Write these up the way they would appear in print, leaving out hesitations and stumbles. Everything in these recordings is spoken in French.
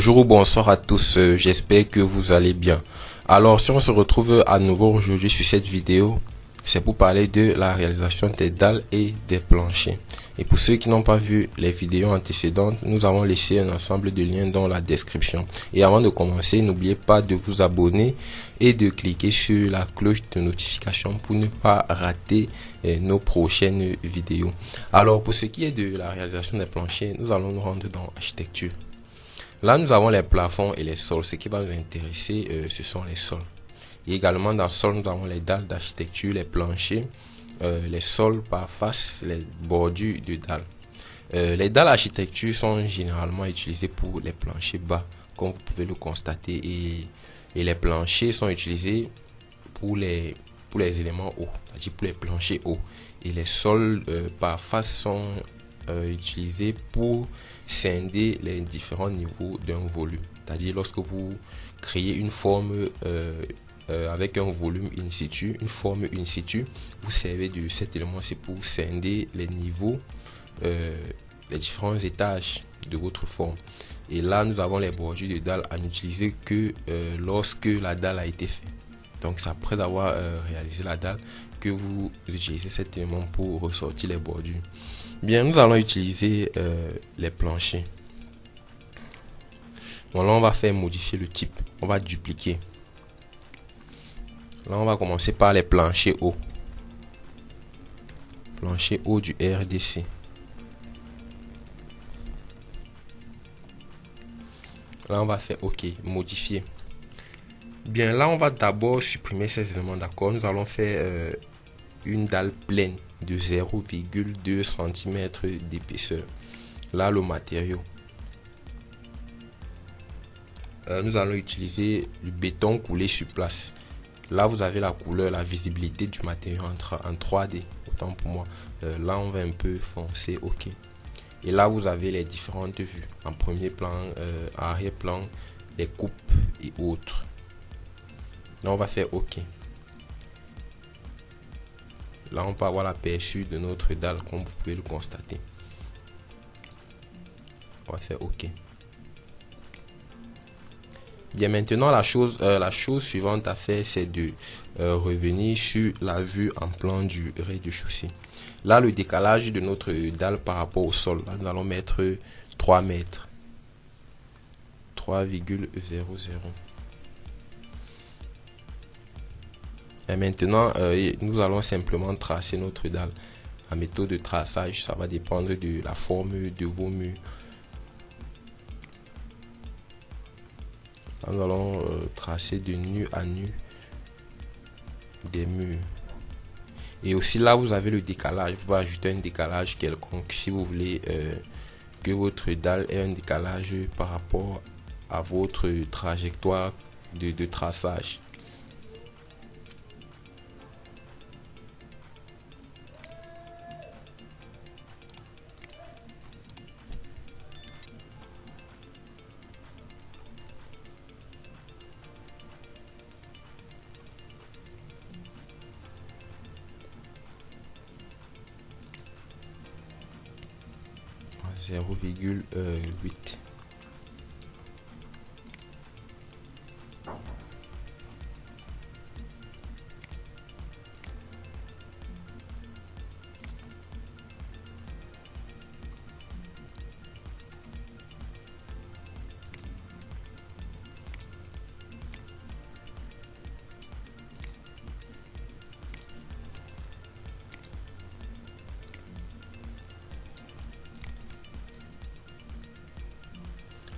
Bonjour ou bonsoir à tous, j'espère que vous allez bien. Alors si on se retrouve à nouveau aujourd'hui sur cette vidéo, c'est pour parler de la réalisation des dalles et des planchers. Et pour ceux qui n'ont pas vu les vidéos antécédentes, nous avons laissé un ensemble de liens dans la description. Et avant de commencer, n'oubliez pas de vous abonner et de cliquer sur la cloche de notification pour ne pas rater nos prochaines vidéos. Alors pour ce qui est de la réalisation des planchers, nous allons nous rendre dans architecture. Là, nous avons les plafonds et les sols. Ce qui va nous intéresser, ce sont les sols. Et également, dans le sol, nous avons les dalles d'architecture, les planchers, les sols par face, les bordures de dalles. Les dalles d'architecture sont généralement utilisées pour les planchers bas, comme vous pouvez le constater. Et les planchers sont utilisés pour les éléments hauts, c'est-à-dire pour les planchers hauts. Et les sols par face sont utilisés pour scinder les différents niveaux d'un volume. C'est-à-dire lorsque vous créez une forme avec un volume in situ, une forme in situ, vous servez de cet élément, c'est pour scinder les niveaux, les différents étages de votre forme. Et là, nous avons les bordures de dalle à n'utiliser que lorsque la dalle a été faite. Donc c'est après avoir réalisé la dalle que vous utilisez cet élément pour ressortir les bordures. Bien, nous allons utiliser les planchers. Bon, là on va faire modifier le type. On va dupliquer. Là on va commencer par les planchers hauts. Plancher haut du RDC. Là on va faire OK, modifier. Bien, là on va d'abord supprimer ces éléments, d'accord. Nous allons faire une dalle pleine de 0,2 cm d'épaisseur. Là le matériau, nous allons utiliser le béton coulé sur place. Là vous avez la couleur, la visibilité du matériau en 3D, autant pour moi. Là on va un peu foncer, OK. Et là vous avez les différentes vues, en premier plan, arrière-plan, les coupes et autres. Là on va faire OK. Là on peut avoir l'aperçu de notre dalle, comme vous pouvez le constater. On va faire OK. Bien, maintenant la chose suivante à faire, c'est de revenir sur la vue en plan du rez-de-chaussée. Là le décalage de notre dalle par rapport au sol, là, nous allons mettre 3 mètres, 3,00. Et maintenant nous allons simplement tracer notre dalle. La méthode de traçage, ça va dépendre de la forme de vos murs. Là, nous allons tracer de nu à nu des murs. Et aussi là vous avez le décalage. Vous pouvez ajouter un décalage quelconque si vous voulez que votre dalle ait un décalage par rapport à votre trajectoire de traçage. « 0,8 ».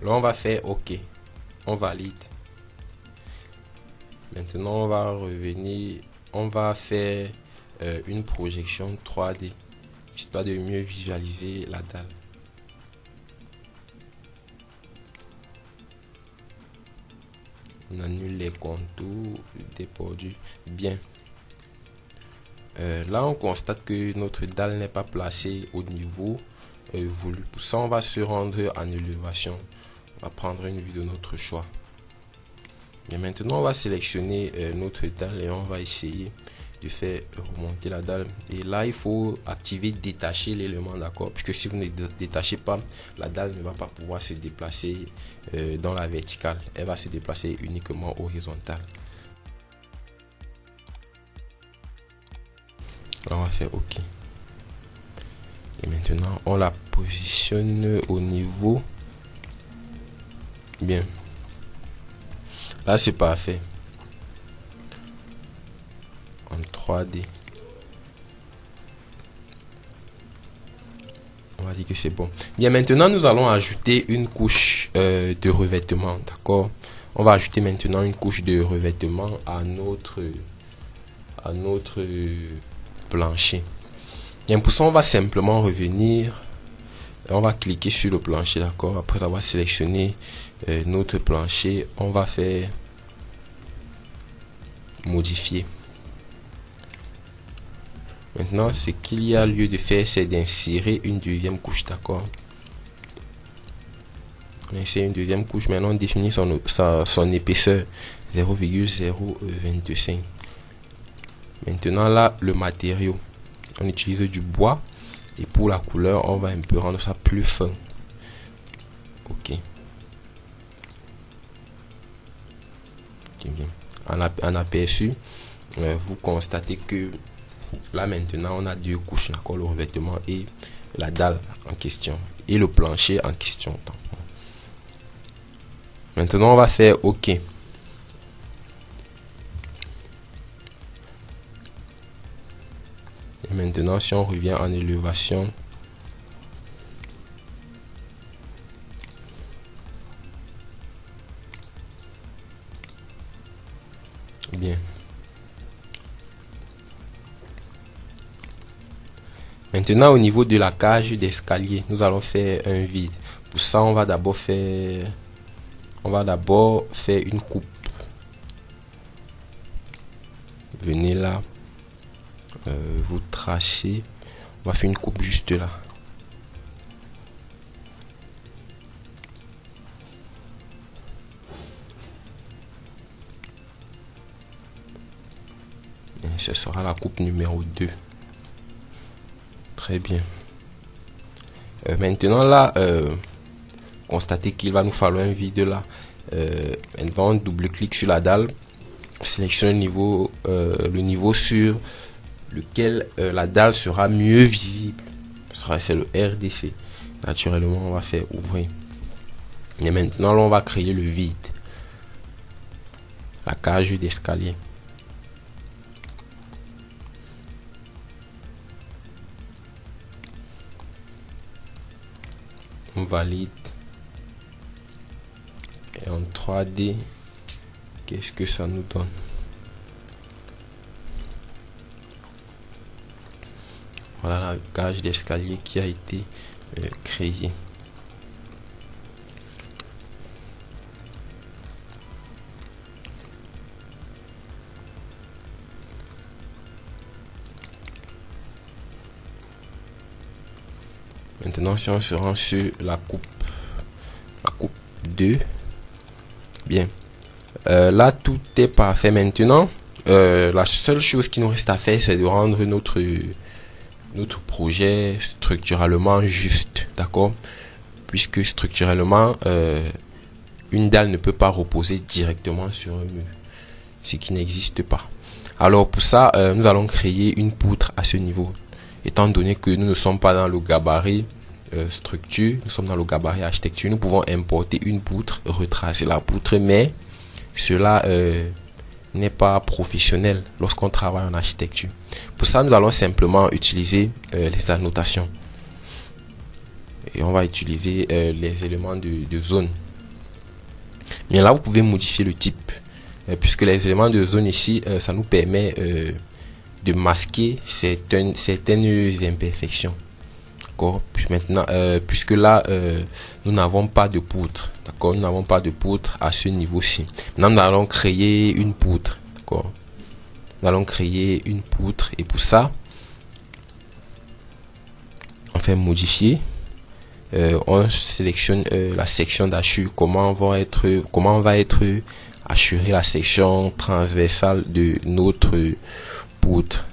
Là on va faire OK, on valide. Maintenant on va revenir, on va faire une projection 3D histoire de mieux visualiser la dalle. On annule les contours des bordures. Bien. Là on constate que notre dalle n'est pas placée au niveau voulu. Pour ça on va se rendre en élévation. On va prendre une vue de notre choix. Et maintenant on va sélectionner notre dalle et on va essayer de faire remonter la dalle. Et là, il faut activer détacher l'élément, d'accord, puisque si vous ne détachez pas, la dalle ne va pas pouvoir se déplacer dans la verticale. Elle va se déplacer uniquement horizontale. Là, on va faire OK. Et maintenant, on la positionne au niveau. Bien. Là, c'est parfait. En 3D. On va dire que c'est bon. Bien, maintenant, nous allons ajouter une couche de revêtement. D'accord? On va ajouter maintenant une couche de revêtement à notre plancher. Bien, pour ça, on va simplement revenir. On va cliquer sur le plancher, d'accord? Après avoir sélectionné notre plancher, on va faire modifier. Maintenant, ce qu'il y a lieu de faire, c'est d'insérer une deuxième couche, d'accord? On insère une deuxième couche. Maintenant, on définit son épaisseur 0,025. Maintenant, là, le matériau, on utilise du bois. Et pour la couleur, on va un peu rendre ça plus fin. OK. Bien. En aperçu, vous constatez que là maintenant, on a deux couches, d'accord, le revêtement et la dalle en question. Et le plancher en question. Maintenant, on va faire OK. Et maintenant, si on revient en élévation, bien. Maintenant, au niveau de la cage d'escalier, nous allons faire un vide. Pour ça, on va d'abord faire une coupe. Venez là, vous tracez. On va faire une coupe juste là. Et ce sera la coupe numéro 2. Très bien. Maintenant là, constatez qu'il va nous falloir un vide là. Maintenant, on double-clique sur la dalle, sélectionne le niveau sur lequel la dalle sera mieux visible. C'est le RDC. Naturellement, on va faire ouvrir. Et maintenant, là, on va créer le vide. La cage d'escalier. On valide. Et en 3D, qu'est-ce que ça nous donne? Voilà la cage d'escalier qui a été créée. Maintenant, si on se rend sur la coupe 2, bien, là tout est parfait. Maintenant, la seule chose qui nous reste à faire, c'est de rendre notre projet structurellement juste, d'accord, puisque structurellement une dalle ne peut pas reposer directement sur un mur, ce qui n'existe pas. Alors pour ça, nous allons créer une poutre à ce niveau. Étant donné que nous ne sommes pas dans le gabarit structure, nous sommes dans le gabarit architecture, nous pouvons importer une poutre, retracer la poutre, mais cela n'est pas professionnel lorsqu'on travaille en architecture. Pour ça, nous allons simplement utiliser les annotations. Et on va utiliser les éléments de zone. Bien là, vous pouvez modifier le type, puisque les éléments de zone ici, ça nous permet de masquer certaines imperfections. D'accord. Puis maintenant, puisque là, nous n'avons pas de poutre. D'accord. Nous n'avons pas de poutre à ce niveau-ci. Maintenant, nous allons créer une poutre. D'accord. Nous allons créer une poutre. Et pour ça, on fait modifier. On sélectionne la section d'hachure. Comment va être assurée la section transversale de notre poutres.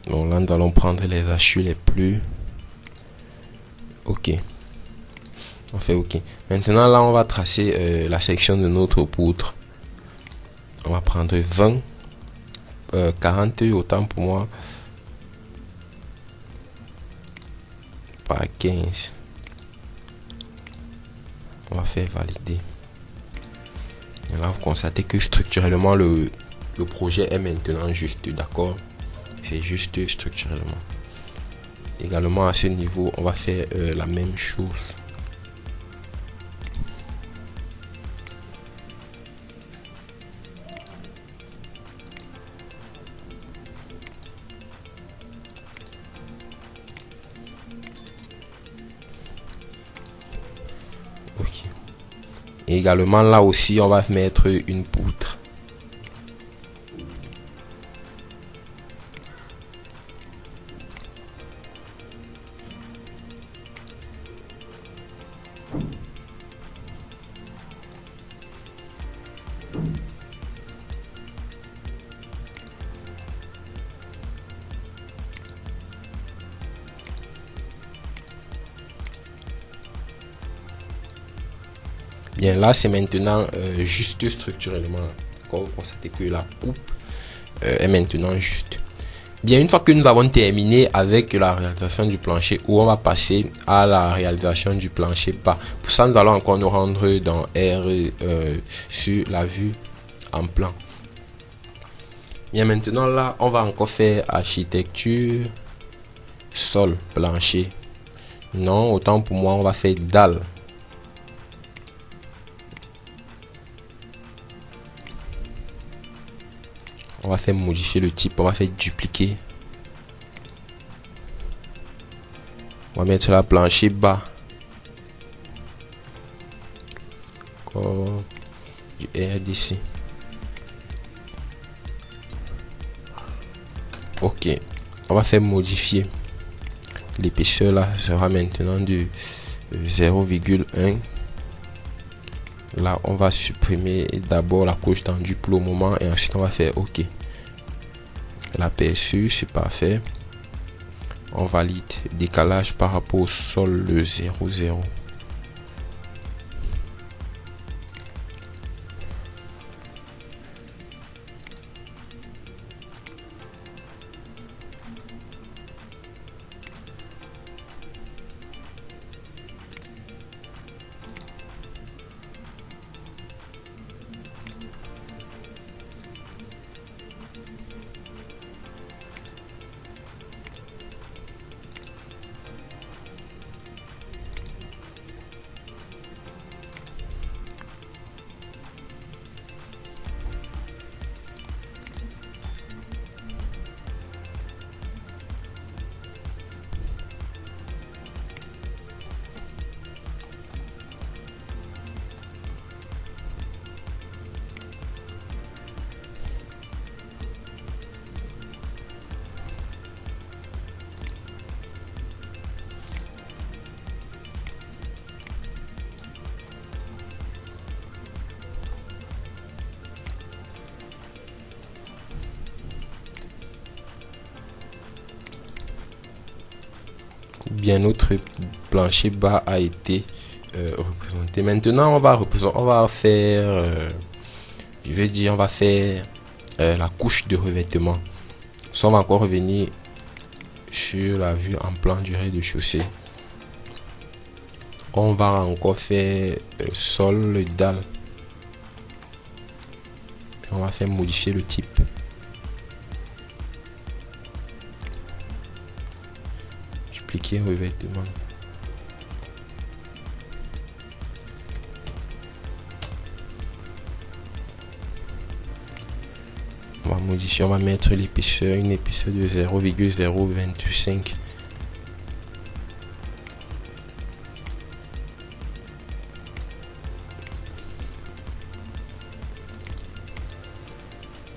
Donc là, nous allons prendre les hachures les plus... Ok. On fait OK. Maintenant, là, on va tracer la section de notre poutre. On va prendre 20, 40, autant pour moi, par 15. On va faire valider. Et là, vous constatez que structurellement, le projet est maintenant juste, d'accord? C'est juste structurellement. Également, à ce niveau, on va faire la même chose. Ok. Et également, là aussi, on va mettre une poutre. Bien, là, c'est maintenant juste structurellement. Vous constatez que la coupe est maintenant juste. Bien, une fois que nous avons terminé avec la réalisation du plancher haut, on va passer à la réalisation du plancher bas. Pour ça, nous allons encore nous rendre dans R sur la vue en plan. Bien, maintenant là, on va encore faire architecture, sol, plancher. Non, autant pour moi, on va faire dalle. On va faire modifier le type, on va faire dupliquer. On va mettre la plancher bas. Encore du RDC. Ok, on va faire modifier. L'épaisseur là sera maintenant de 0,1. Là, on va supprimer d'abord la couche tendue pour le moment et ensuite on va faire OK. L'aperçu, c'est parfait. On valide. Décalage par rapport au sol de 0,0. Bien, notre plancher bas a été représenté. Maintenant, on va faire, je vais dire, on va faire la couche de revêtement. Ça, on va encore revenir sur la vue en plan du rez-de-chaussée. On va encore faire sol, dalle. On va faire modifier le type. Dupliquer revêtement. On va modifier, on va mettre l'épaisseur, une épaisseur de 0,025.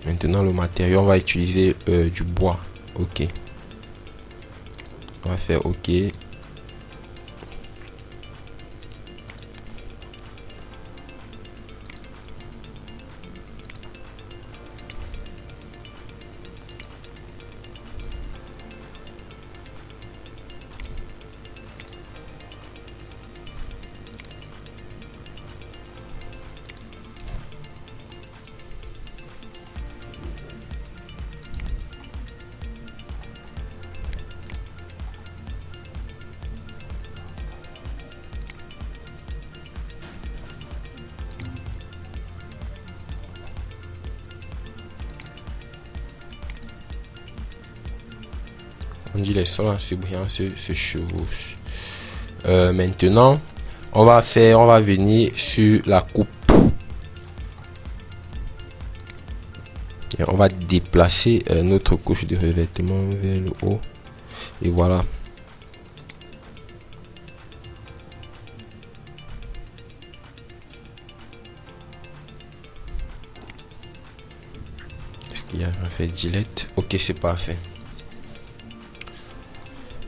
Maintenant le matériau, on va utiliser du bois. OK. On va faire OK. On dit les sols en surbrillance se chevauchent. Maintenant, on va venir sur la coupe. Et on va déplacer notre couche de revêtement vers le haut. Et voilà. Est-ce qu'il y a un fait delete? Ok, c'est parfait.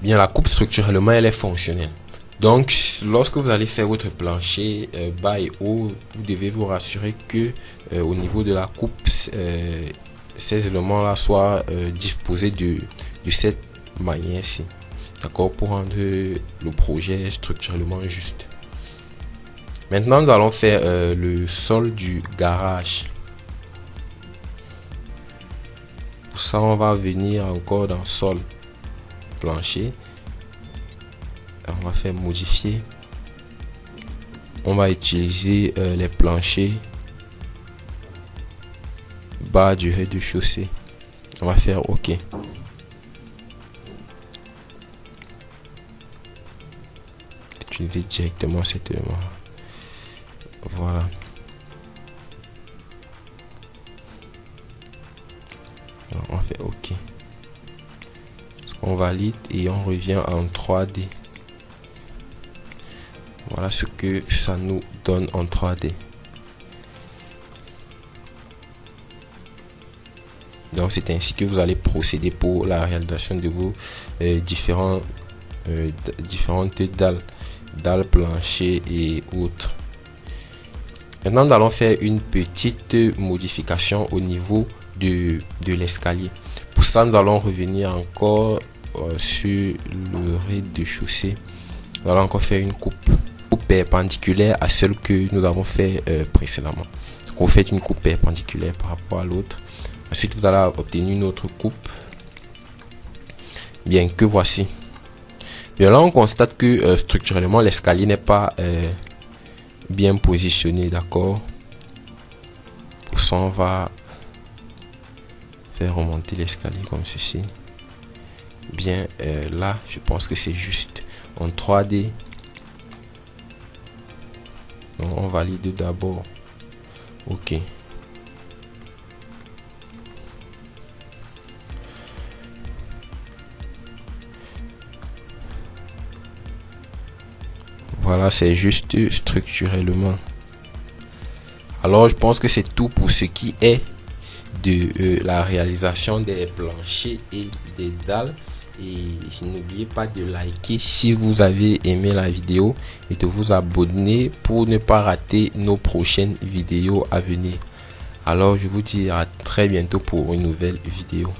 Bien, la coupe structurellement elle est fonctionnelle. Donc lorsque vous allez faire votre plancher bas et haut, vous devez vous rassurer que au niveau de la coupe ces éléments là soient disposés de cette manière-ci, d'accord, pour rendre le projet structurellement juste. Maintenant nous allons faire le sol du garage. Pour ça on va venir encore dans sol, plancher. On va faire modifier. On va utiliser les planchers bas du rez-de-chaussée. On va faire OK. Utiliser directement cet élément. Voilà. Alors, on fait OK. On valide et on revient en 3D. Voilà ce que ça nous donne en 3D. Donc c'est ainsi que vous allez procéder pour la réalisation de vos différentes dalles plancher et autres. Maintenant nous allons faire une petite modification au niveau de l'escalier. Pour ça nous allons revenir encore sur le rez-de-chaussée. Nous allons encore faire une coupe perpendiculaire à celle que nous avons fait précédemment. Vous faites une coupe perpendiculaire par rapport à l'autre. Ensuite vous allez obtenir une autre coupe. Bien, que voici. Bien, là on constate que structurellement l'escalier n'est pas bien positionné, d'accord. Pour ça on va faire remonter l'escalier comme ceci. Bien, là je pense que c'est juste en 3D. Donc on valide d'abord. OK. Voilà, c'est juste structurellement. Alors je pense que c'est tout pour ce qui est de la réalisation des planchers et des dalles. Et n'oubliez pas de liker si vous avez aimé la vidéo et de vous abonner pour ne pas rater nos prochaines vidéos à venir. Alors je vous dis à très bientôt pour une nouvelle vidéo.